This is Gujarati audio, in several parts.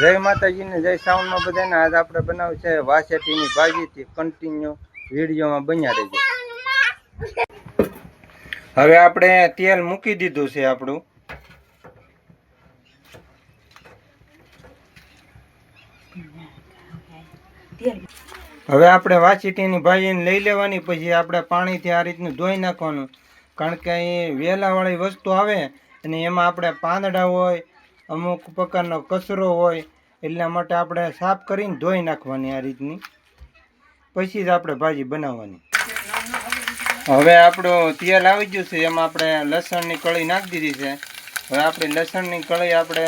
જય માતાજીને જય શ્રાવણમાં બધાને. આજ આપણે બનાવ છે વાસેટીની ભાજીથી. કન્ટિન્યુ વિડીયોમાં બન્યા રહેજો. હવે આપણે તેલ મૂકી દીધું છે આપણું. હવે આપણે વાસેટીની ભાજીને લઈ લેવાની, પછી આપણે પાણીથી આ રીતનું ધોઈ નાખવાનું. કારણ કે અહીં વેલાવાળી વસ્તુ આવે અને એમાં આપણે પાંદડા હોય, અમુક પ્રકારનો કચરો હોય, એટલા માટે આપણે સાફ કરીને ધોઈ નાખવાની આ રીતની. પછી જ આપણે ભાજી બનાવવાની. હવે આપણું તેલ આવી ગયું છે, એમાં આપણે લસણની કળી નાખી દીધી છે. હવે આપણી લસણની કળી આપણે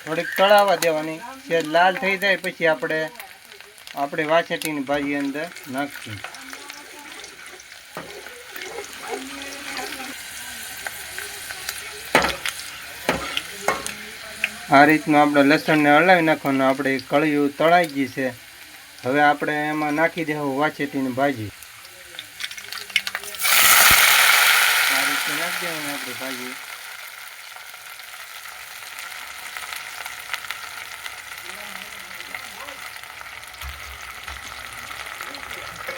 થોડીક તળાવવા દેવાની છે. લાલ થઈ જાય પછી આપણે વાસેટીની ભાજી અંદર નાખીશું. આ રીતનું આપણે લસણને હલાવી નાખવાનું. આપણે કળીયું તળાઈ ગઈ છે. હવે આપણે એમાં નાખી દેવું વાસેટીની ભાજી. આ રીતે નાખી દેવાની આપણી ભાજી.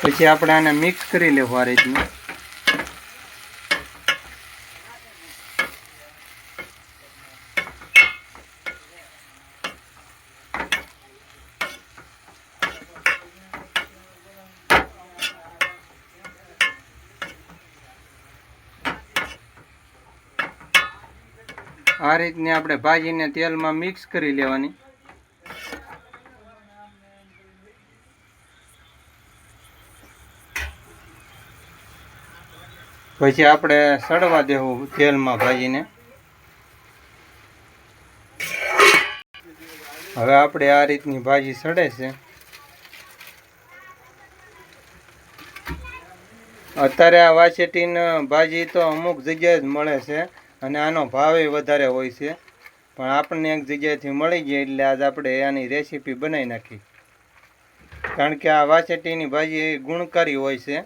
પછી આપણે આને મિક્સ કરી લેવું આ રીતનું. આ રીતની આપણે ભાજીને તેલમાં મિક્સ કરી લેવાની. પછી આપણે સડવા દેવું તેલમાં ભાજીને. હવે આપણે આ રીતની ભાજી સડે છે. અત્યારે આ વાસેટીની ભાજી તો અમુક જગ્યાએ જ મળે છે અને આનો ભાવ વધારે હોય છે, પણ આપણને એક જગ્યાએથી મળી જાય એટલે આજ આપણે આની રેસીપી બનાવી નાખી. કારણ કે આ વાસેટીની ભાજી ગુણકારી હોય છે.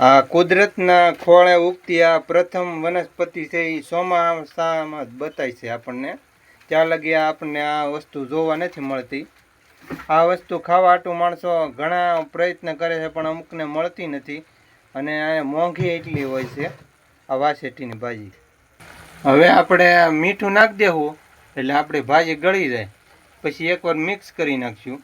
આ કુદરતના ખોળે ઉગતી આ પ્રથમ વનસ્પતિ છે. એ ચોમાસામાં જ બતાય છે આપણને. ત્યાં લગી આપણને આ વસ્તુ જોવા નથી મળતી. આ વસ્તુ ખાવા હાટું માણસો ઘણા પ્રયત્ન કરે છે, પણ અમુકને મળતી નથી અને મોંઘી એટલી હોય છે આ વાસેટીની ભાજી. હવે આપણે મીઠું નાખી દેવું એટલે આપણી ભાજી ગળી જાય. પછી એકવાર મિક્સ કરી નાખશું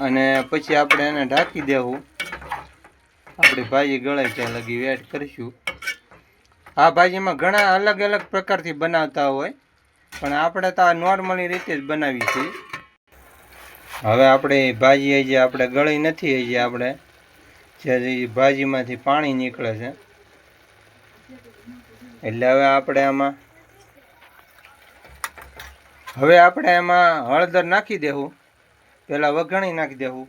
અને પછી આપણે એને ઢાંકી દેવું. આપણી ભાજી ગળાય ત્યાં લગી વેટ કરીશું. આ ભાજીમાં ઘણા અલગ અલગ પ્રકારથી બનાવતા હોય, પણ આપણે તો આ નોર્મલી રીતે જ બનાવી છે. હવે આપણે ભાજી હજી આપણે ગળી નથી. હજી આપણે જે ભાજીમાંથી પાણી નીકળે છે એટલે હવે આપણે એમાં હળદર નાખી દેવું. પહેલાં વઘાણી નાખી દેવું.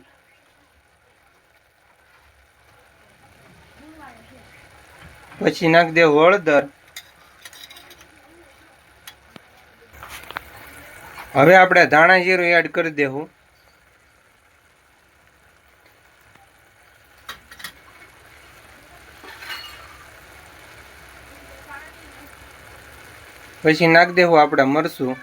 પછી નાખી દેવું હળદર. હવે આપણે ધાણા જીરું એડ કરી દેવું. પછી નાખી દેવું આપણે મરચું.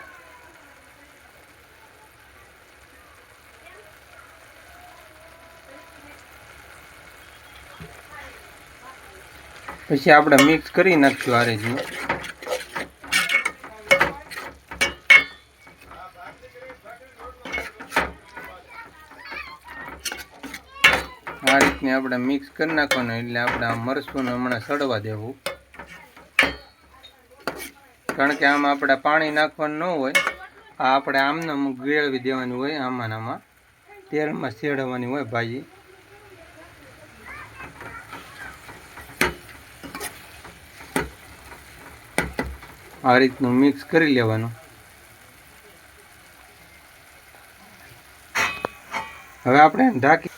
પછી આપણે મિક્સ કરી નાખશું આ રીતનું. આ રીતની આપણે મિક્સ કરી નાખવાનું એટલે આપણે આ મરચુંને હમણાં સડવા દેવું. કારણ કે આમાં આપણે પાણી નાખવાનું ન હોય. આ આપણે આમને ગેળવી દેવાની હોય. આમાં તેલમાં શેડવાની હોય ભાજી. આ રીતનું મિક્સ કરી લેવાનું. હવે આપણે ઢાંકી.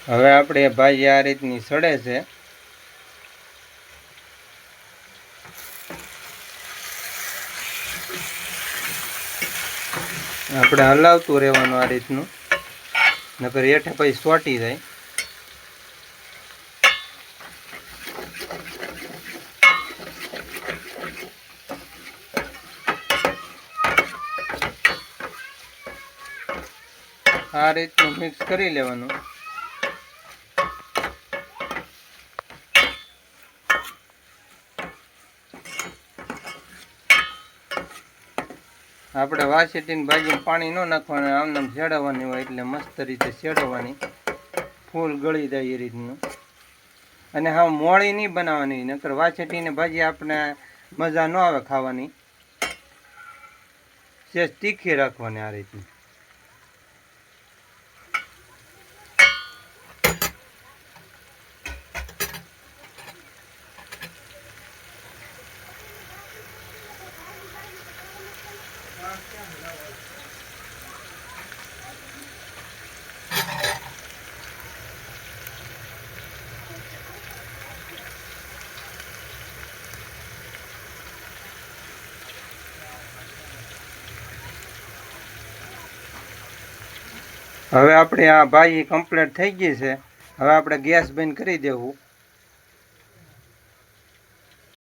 હવે આપણે ભાજી આ રીતની સડે છે. આપણે હલાવતું રહેવાનું આ રીતનું, નકર હેઠે પછી સોટી જાય. આ રીતનું મિક્સ કરી લેવાનું. આપણે વાસીટીની ભાજીમાં પાણી ન નાખવાનું, આમને શેડવવાની હોય એટલે મસ્ત રીતે શેડવવાની, ફૂલ ગળી જાય એ રીતનું. અને હા મોળી નહીં બનાવવાની, નકર વાસીટીની ભાજી આપણે મજા ન આવે ખાવાની. સેજ તીખી રાખવાની આ રીતની. હવે આપણે આ ભાજી કમ્પ્લીટ થઈ ગઈ છે. હવે આપણે ગેસ બંધ કરી દેવું.